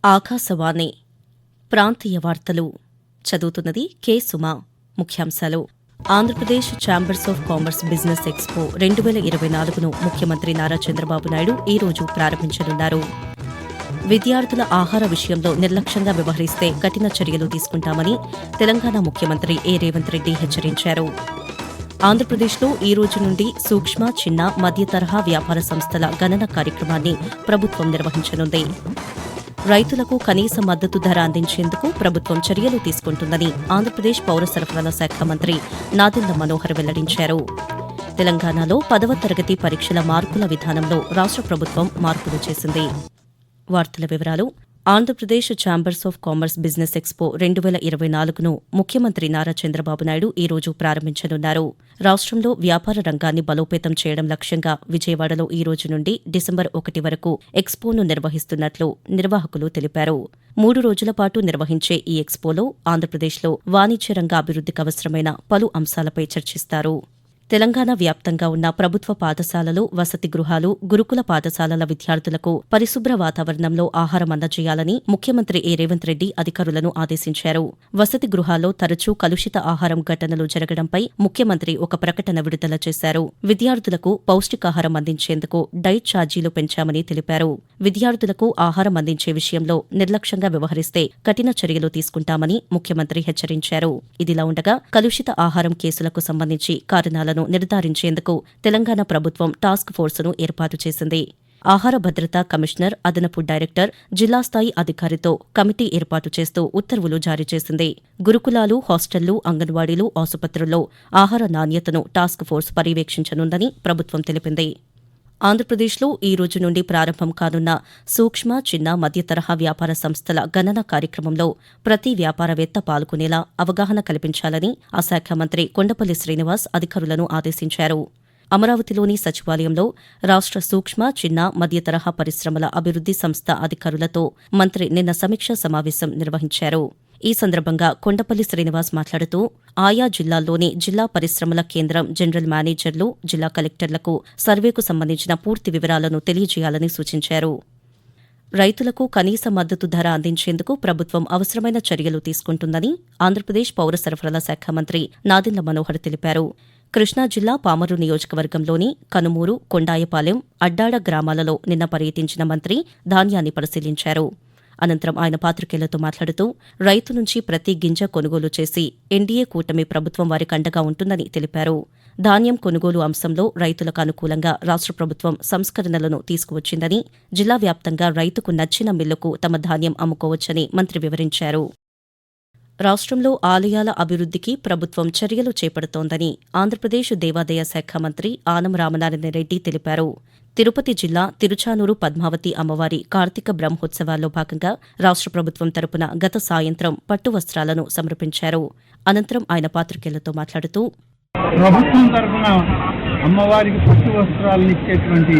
ఆకాశవాణి ప్రాంతీయ వార్తలు చదువుతున్నది కె సుమా. ముఖ్యాంశాలు. Andhra Pradesh chambers of commerce business expo 2024ను ముఖ్యమంత్రి నారా చంద్రబాబు నాయుడు ఈ రోజు ప్రారంభించనున్నారు. విద్యార్థుల ఆహార విషయంలో నిర్లక్ష్యంగా వ్యవహరిస్తే కఠిన చర్యలు తీసుకుంటామని తెలంగాణ ముఖ్యమంత్రి ఏ రేవంత్ రెడ్డి హెచ్చరించారు. ఆంధ్రప్రదేశ్లో ఈ రోజు నుండి సూక్ష్మ, చిన్న, మధ్య తరహా వ్యాపార సంస్థల గణన కార్యక్రమాన్ని ప్రభుత్వం నిర్వహించనుంది. రైతులకు కనీస మద్దతు ధర అందించేందుకు ప్రభుత్వం చర్యలు తీసుకుంటుందని ఆంధ్రప్రదేశ్ పౌర సరఫరాల శాఖ మంత్రి నాదెండ్ల మనోహర్ వెల్లడించారు. తెలంగాణలో 10వ తరగతి పరీక్షల మార్కుల విధానంలో రాష్ట్ర ప్రభుత్వం మార్పులు చేసింది. వార్తల వివరాలు. Andhra Pradesh chambers of commerce business expo 2024ను ముఖ్యమంత్రి నారా చంద్రబాబు నాయుడు ఈ రోజు ప్రారంభించనున్నారు. రాష్ట్రంలో వ్యాపార రంగాన్ని బలోపేతం చేయడం లక్ష్యంగా విజయవాడలో ఈ రోజు నుండి డిసెంబర్ 1 వరకు ఎక్స్పోను నిర్వహిస్తున్నట్లు నిర్వాహకులు తెలిపారు. 3 రోజుల పాటు నిర్వహించే ఈ ఎక్స్పోలో ఆంధ్రప్రదేశ్లో వాణిజ్య రంగ అభివృద్ధికి అవసరమైన పలు అంశాలపై చర్చిస్తారు. తెలంగాణ వ్యాప్తంగా ఉన్న ప్రభుత్వ పాఠశాలలు, వసతి గృహాలు, గురుకుల పాఠశాలల విద్యార్థులకు పరిశుభ్ర వాతావరణంలో ఆహారం అందజేయాలని ముఖ్యమంత్రి ఏ రేవంత్ రెడ్డి అధికారులను ఆదేశించారు. వసతి గృహాల్లో తరచూ కలుషిత ఆహారం ఘటనలు జరగడంపై ముఖ్యమంత్రి ఒక ప్రకటన విడుదల చేశారు. విద్యార్థులకు పౌష్టికాహారం అందించేందుకు డైట్ ఛార్జీలు పెంచామని తెలిపారు. విద్యార్థులకు ఆహారం అందించే విషయంలో నిర్లక్ష్యంగా వ్యవహరిస్తే కఠిన చర్యలు తీసుకుంటామని ముఖ్యమంత్రి హెచ్చరించారు. ఇదిలా ఉండగా కలుషిత ఆహారం కేసులకు సంబంధించి కారణాలను నిర్ధారించేందుకు తెలంగాణ ప్రభుత్వం టాస్క్ ఫోర్సును ఏర్పాటు చేసింది. ఆహార భద్రతా కమిషనర్, అదనపు డైరెక్టర్, జిల్లా స్థాయి అధికారితో కమిటీ ఏర్పాటు చేస్తూ ఉత్తర్వులు జారీ చేసింది. గురుకులాలు, హాస్టళ్లు, అంగన్వాడీలు, ఆసుపత్రుల్లో ఆహార నాణ్యతను టాస్క్ ఫోర్స్ పర్యవేక్షించనుందని ప్రభుత్వం తెలిపింది. ఆంధ్రప్రదేశ్లో ఈ రోజు నుండి ప్రారంభం కానున్న సూక్ష్మ, చిన్న, మధ్య తరహా వ్యాపార సంస్థల గణన కార్యక్రమంలో ప్రతి వ్యాపారవేత్త పాల్గొనేలా అవగాహన కల్పించాలని ఆ శాఖ మంత్రి కొండపల్లి శ్రీనివాస్ అధికారులను ఆదేశించారు. అమరావతిలోని సచివాలయంలో రాష్ట్ర సూక్ష్మ, చిన్న, మధ్య తరహా పరిశ్రమల అభివృద్ది సంస్థ అధికారులతో మంత్రి నిన్న సమీక్షా సమావేశం నిర్వహించారు. ఈ సందర్భంగా కొండపల్లి శ్రీనివాస్ మాట్లాడుతూ ఆయా జిల్లాల్లోని జిల్లా పరిశ్రమల కేంద్రం జనరల్ మేనేజర్లు, జిల్లా కలెక్టర్లకు సర్వేకు సంబంధించిన పూర్తి వివరాలను తెలియజేయాలని సూచించారు. రైతులకు కనీస మద్దతు ధర అందించేందుకు ప్రభుత్వం అవసరమైన చర్యలు తీసుకుంటుందని ఆంధ్రప్రదేశ్ పౌర సరఫరాల శాఖ మంత్రి నాదెండ్ల మనోహర్ తెలిపారు. కృష్ణా జిల్లా పామరు నియోజకవర్గంలోని కనుమూరు, కొండాయపాలెం, అడ్డాడ గ్రామాలలో నిన్న పర్యటించిన మంత్రి ధాన్యాన్ని పరిశీలించారు. అనంతరం ఆయన పాత్రికేయులతో మాట్లాడుతూ రైతు నుంచి ప్రతి గింజ కొనుగోలు చేసి ఎన్డీఏ కూటమి ప్రభుత్వం వారికి అండగా ఉంటుందని తెలిపారు. ధాన్యం కొనుగోలు అంశంలో రైతులకు అనుకూలంగా రాష్ట్ర ప్రభుత్వం సంస్కరణలను తీసుకువచ్చిందని, జిల్లా వ్యాప్తంగా రైతుకు నచ్చిన మిల్లుకు తమ ధాన్యం అమ్ముకోవచ్చని మంత్రి వివరించారు. రాష్ట్రంలో ఆలయాల అభివృద్ధికి ప్రభుత్వం చర్యలు చేపడుతోందని ఆంధ్రప్రదేశ్ దేవాదాయ శాఖ మంత్రి ఆనం రామనారాయణ రెడ్డి తెలిపారు. తిరుపతి జిల్లా తిరుచానూరు పద్మావతి అమ్మవారి కార్తీక బ్రహ్మోత్సవాల్లో భాగంగా రాష్ట్ర ప్రభుత్వం తరపున గత సాయంత్రం పట్టు వస్త్రాలను సమర్పించారు. అనంతరం ఆయన పాత్రికేయులతో మాట్లాడుతూ ప్రభుత్వం తరపున అమ్మవారికి పట్టు వస్త్రాలను ఇచ్చేటువంటి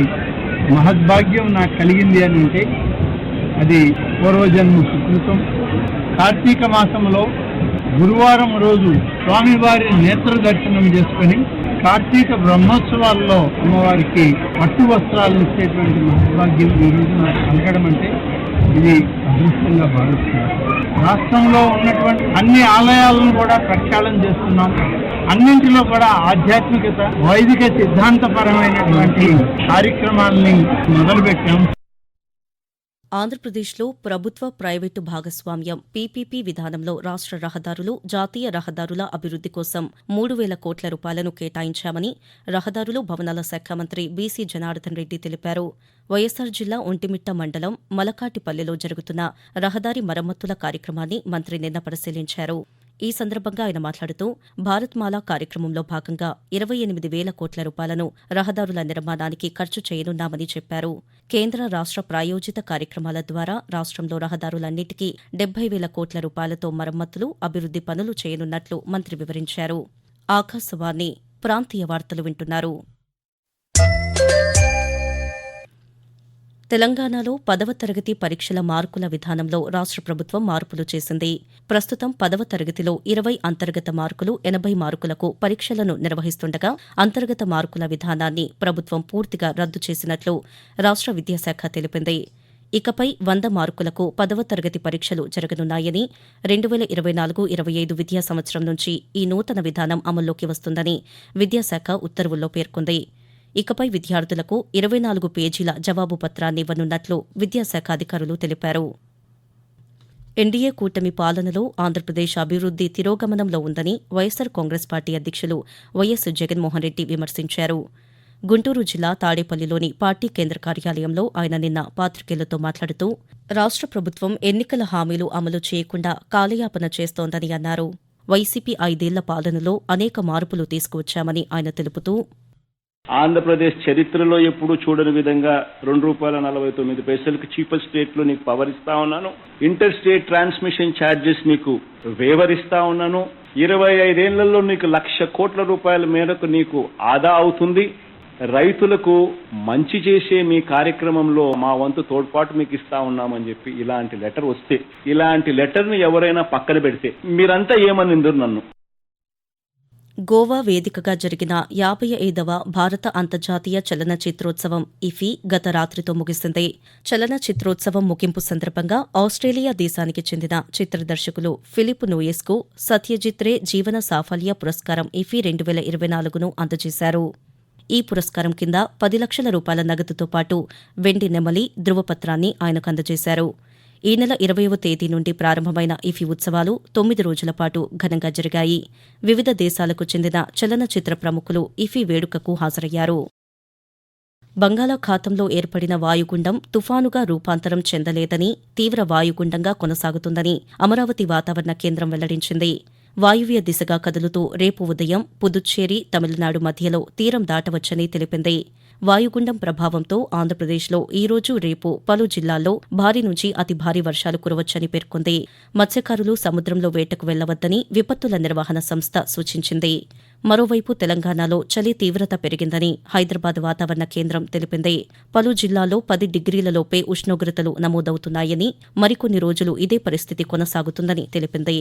మహద్భాగ్యం నాకు కలిగింది అని అంటే అది పూర్వజన్మ సుకృతం. కార్తీక మాసంలో గురువారం రోజు స్వామివారి నేత్ర దర్శనం చేసుకుని కార్తీక బ్రహ్మోత్సవాల్లో అమ్మవారికి పట్టు వస్త్రాలను ఇచ్చేటువంటి మహద్భాగ్యం ఈ రోజు నాకు కలగడం అంటే ఇది అదృష్టంగా భావిస్తున్నాను. రాష్ట్రంలో ఉన్నటువంటి అన్ని ఆలయాలను కూడా ప్రక్షాళన చేస్తున్నాం. అన్నింటిలో కూడా ఆధ్యాత్మికత, వైదిక సిద్ధాంతపరమైనటువంటి కార్యక్రమాలని మొదలుపెట్టాం. ఆంధ్రప్రదేశ్లో ప్రభుత్వ, ప్రైవేటు భాగస్వామ్యం పీపీపీ విధానంలో రాష్ట్ర రహదారులు, జాతీయ రహదారుల అభివృద్ది కోసం 3,000 కోట్ల రూపాయలను కేటాయించామని రహదారులు, భవనాల శాఖ మంత్రి బీసీ జనార్దన్ రెడ్డి తెలిపారు. వైఎస్సార్ జిల్లా ఒంటిమిట్ట మండలం మలకాటిపల్లిలో జరుగుతున్న రహదారి మరమ్మతుల కార్యక్రమాన్ని మంత్రి నిన్న పరిశీలించారు. ఈ సందర్భంగా ఆయన మాట్లాడుతూ భారత్మాల కార్యక్రమంలో భాగంగా 28,000 కోట్ల రూపాయలను రహదారుల నిర్మాణానికి ఖర్చు చేయనున్నామని చెప్పారు. కేంద్ర, రాష్ట్ర ప్రాయోజిత కార్యక్రమాల ద్వారా రాష్ట్రంలో రహదారులన్నిటికీ 70,000 కోట్ల రూపాయలతో మరమ్మతులు, అభివృద్ది పనులు చేయనున్నట్లు మంత్రి వివరించారు. ఆకాశవాణి ప్రాంతీయ వార్తలు వింటున్నారు. తెలంగాణలో 10వ తరగతి పరీక్షల మార్కుల విధానంలో రాష్ట్ర ప్రభుత్వం మార్పులు చేసింది. ప్రస్తుతం 10వ తరగతిలో 20 అంతర్గత మార్కులు, 80 మార్కులకు పరీక్షలను నిర్వహిస్తుండగా అంతర్గత మార్కుల విధానాన్ని ప్రభుత్వం పూర్తిగా రద్దు చేసినట్లు రాష్ట్ర విద్యాశాఖ తెలిపింది. ఇకపై 100 మార్కులకు 10వ తరగతి పరీక్షలు జరగనున్నాయని 2024-25 విద్యా సంవత్సరం నుంచి ఈ నూతన విధానం అమల్లోకి వస్తుందని విద్యాశాఖ ఉత్తర్వుల్లో పేర్కొంది. ఇకపై విద్యార్థులకు 24 పేజీల జవాబు పత్రాన్ని ఇవ్వనున్నట్లు విద్యాశాఖ అధికారులు తెలిపారు. ఎన్డీఏ కూటమి పాలనలో ఆంధ్రప్రదేశ్ అభివృద్ది తిరోగమనంలో ఉందని వైఎస్సార్ కాంగ్రెస్ పార్టీ అధ్యక్షులు వైఎస్ జగన్మోహన్రెడ్డి విమర్శించారు. గుంటూరు జిల్లా తాడేపల్లిలోని పార్టీ కేంద్ర కార్యాలయంలో ఆయన నిన్న పాతికేయులతో మాట్లాడుతూ రాష్ట్ర ప్రభుత్వం ఎన్నికల హామీలు అమలు చేయకుండా కాలయాపన చేస్తోందని అన్నారు. వైసీపీ 5 ఏళ్ల పాలనలో అనేక మార్పులు తీసుకువచ్చామని ఆయన తెలుపుతూ ఆంధ్రప్రదేశ్ చరిత్రలో ఎప్పుడూ చూడని విధంగా ₹2.49 చీపెస్ట్ రేట్లో నీకు పవర్ ఇస్తా ఉన్నాను. ఇంటర్ స్టేట్ ట్రాన్స్మిషన్ ఛార్జెస్ నీకు వేవర్ ఇస్తా ఉన్నాను. 25 ఏళ్లలో నీకు ₹1,00,000 కోట్ల మేరకు నీకు ఆదా అవుతుంది. రైతులకు మంచి చేసే మీ కార్యక్రమంలో మా వంతు తోడ్పాటు మీకు ఇస్తా ఉన్నామని చెప్పి ఇలాంటి లెటర్ వస్తే, ఇలాంటి లెటర్ని ఎవరైనా పక్కన పెడితే మీరంతా ఏమనిందరు నన్ను. గోవా వేదికగా జరిగిన 55వ భారత అంతర్జాతీయ చలనచిత్రోత్సవం ఇఫీ గత రాత్రితో ముగిసింది. చలనచిత్రోత్సవం ముగింపు సందర్భంగా ఆస్ట్రేలియా దేశానికి చెందిన చిత్ర దర్శకులు ఫిలిప్ నూయెస్కు సత్యజిత్ రే జీవన సాఫల్య పురస్కారం ఇఫీ 2024ను అందజేశారు. ఈ పురస్కారం కింద 10 లక్షల రూపాయల నగదుతో పాటు వెండి నెమలి, ధృవపత్రాన్ని ఆయనకు అందజేశారు. ఈ నెల 20వ తేదీ నుండి ప్రారంభమైన ఇఫీ ఉత్సవాలు 9 రోజుల పాటు ఘనంగా జరిగాయి. వివిధ దేశాలకు చెందిన చలనచిత్ర ప్రముఖులు ఇఫీ వేడుకకు హాజరయ్యారు. బంగాళాఖాతంలో ఏర్పడిన వాయుగుండం తుఫానుగా రూపాంతరం చెందలేదని, తీవ్ర వాయుగుండంగా కొనసాగుతుందని అమరావతి వాతావరణ కేంద్రం వెల్లడించింది. వాయువ్య దిశగా కదులుతూ రేపు ఉదయం పుదుచ్చేరి, తమిళనాడు మధ్యలో తీరం దాటవచ్చని తెలిపింది. వాయుగుండం ప్రభావంతో ఆంధ్రప్రదేశ్లో ఈ రోజు, రేపు పలు జిల్లాల్లో భారీ నుంచి అతి భారీ వర్షాలు కురవచ్చని పేర్కొంది. మత్స్యకారులు సముద్రంలో వేటకు వెళ్లవద్దని విపత్తుల నిర్వహణ సంస్థ సూచించింది. మరోవైపు తెలంగాణలో చలి తీవ్రత పెరిగిందని హైదరాబాద్ వాతావరణ కేంద్రం తెలిపింది. పలు జిల్లాల్లో 10 డిగ్రీలలోపే ఉష్ణోగ్రతలు నమోదవుతున్నాయని, మరికొన్ని రోజులు ఇదే పరిస్థితి కొనసాగుతుందని తెలిపింది.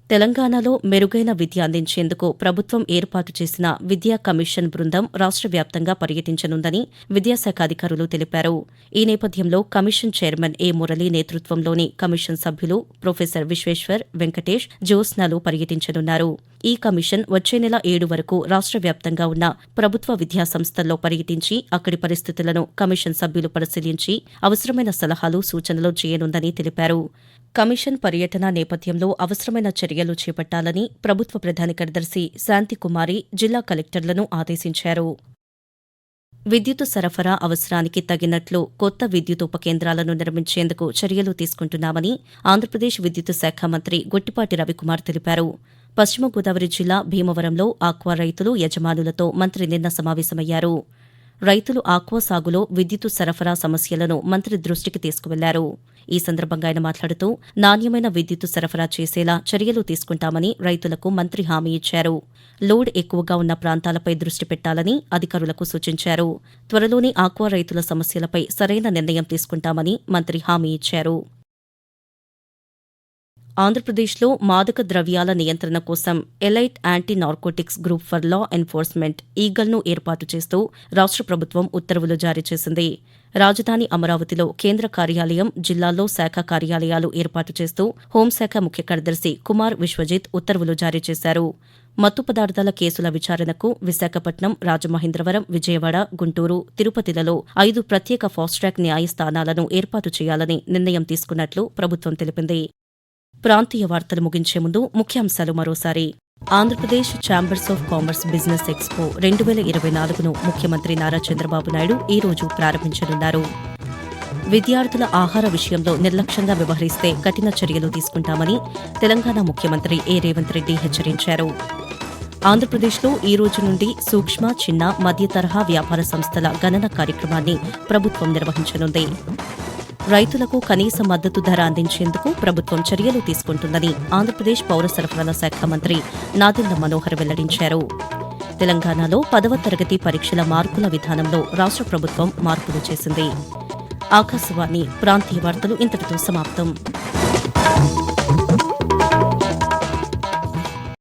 తెలంగాణలో మెరుగైన విద్య అందించేందుకు ప్రభుత్వం ఏర్పాటు చేసిన విద్యా కమిషన్ బృందం రాష్ట్ర వ్యాప్తంగా పర్యటించనుందని విద్యాశాఖ అధికారులు తెలిపారు. ఈ నేపథ్యంలో కమిషన్ చైర్మన్ ఏ మురళి నేతృత్వంలోని కమిషన్ సభ్యులు ప్రొఫెసర్ విశ్వేశ్వర్, వెంకటేష్, జ్యోత్స్నలు పర్యటించనున్నారు. ఈ కమిషన్ వచ్చే నెల 7 వరకు రాష్ట్ర వ్యాప్తంగా ఉన్న ప్రభుత్వ విద్యాసంస్థల్లో పర్యటించి అక్కడి పరిస్థితులను కమిషన్ సభ్యులు పరిశీలించి అవసరమైన సలహాలు, సూచనలు చేయనుందని తెలిపారు. కమిషన్ పర్యటన నేపథ్యంలో అవసరమైన చర్యలు చేపట్టాలని ప్రభుత్వ ప్రధాన కార్యదర్శి శాంతికుమారి జిల్లా కలెక్టర్లను ఆదేశించారు. విద్యుత్ సరఫరా అవసరానికి తగినట్లు కొత్త విద్యుత్ ఉపకేంద్రాలను నిర్మించేందుకు చర్యలు తీసుకుంటున్నామని ఆంధ్రప్రదేశ్ విద్యుత్ శాఖ మంత్రి గొట్టిపాటి రవికుమార్ తెలిపారు. పశ్చిమ గోదావరి జిల్లా భీమవరంలో ఆక్వా రైతులు, యజమానులతో మంత్రి నిన్న సమావేశమయ్యారు. రైతులు ఆక్వా సాగులో విద్యుత్ సరఫరా సమస్యలను మంత్రి దృష్టికి తీసుకువెళ్లారు. ఈ సందర్భంగా ఆయన మాట్లాడుతూ నాణ్యమైన విద్యుత్ సరఫరా చేసేలా చర్యలు తీసుకుంటామని రైతులకు మంత్రి హామీ ఇచ్చారు. లోడ్ ఎక్కువగా ఉన్న ప్రాంతాలపై దృష్టి పెట్టాలని అధికారులకు సూచించారు. త్వరలోనే ఆక్వా రైతుల సమస్యలపై సరైన నిర్ణయం తీసుకుంటామని మంత్రి హామీ ఇచ్చారు. ఆంధ్రప్రదేశ్లో మాదక ద్రవ్యాల నియంత్రణ కోసం elite anti narcotics group for law enforcement ఈగల్ను ఏర్పాటు చేస్తూ రాష్ట్ర ప్రభుత్వం ఉత్తర్వులు జారీ చేసింది. రాజధాని అమరావతిలో కేంద్ర కార్యాలయం, జిల్లాల్లో శాఖ కార్యాలయాలు ఏర్పాటు చేస్తూ హోంశాఖ ముఖ్య కార్యదర్శి కుమార్ విశ్వజిత్ ఉత్తర్వులు జారీ చేశారు. మత్తు పదార్థాల కేసుల విచారణకు విశాఖపట్నం, రాజమహేంద్రవరం, విజయవాడ, గుంటూరు, తిరుపతిలలో 5 ప్రత్యేక ఫాస్ట్ ట్రాక్ న్యాయస్థానాలను ఏర్పాటు చేయాలని నిర్ణయం తీసుకున్నట్లు ప్రభుత్వం తెలిపింది. ప్రాంతీయ వార్తలు ముగించే ముందు ముఖ్యాంశాలు మరోసారి. Andhra Pradesh chambers of commerce business expo 2024ను ముఖ్యమంత్రి నారా చంద్రబాబు నాయుడు ఈ రోజు ప్రారంభించనున్నారు. విద్యార్థుల ఆహార విషయంలో నిర్లక్ష్యంగా వ్యవహరిస్తే కఠిన చర్యలు తీసుకుంటామని తెలంగాణ ముఖ్యమంత్రి ఏ రేవంత్ రెడ్డి హెచ్చరించారు. ఆంధ్రప్రదేశ్లో ఈ రోజు నుండి సూక్ష్మ, చిన్న, మధ్య తరహా వ్యాపార సంస్థల గణన కార్యక్రమాన్ని ప్రభుత్వం నిర్వహించనుంది. రైతులకు కనీస మద్దతు ధర అందించేందుకు ప్రభుత్వం చర్యలు తీసుకుంటుందని ఆంధ్రప్రదేశ్ పౌర సరఫరాల శాఖ మంత్రి నాదెండ్ల మనోహర్ వెల్లడించారు. తెలంగాణలో 10వ తరగతి పరీక్షల మార్కుల విధానంలో రాష్ట్ర ప్రభుత్వం మార్పులు చేసింది. ఆకాశవాణి ప్రాంతీయ వార్తలు ఇంతటితో సమాప్తం.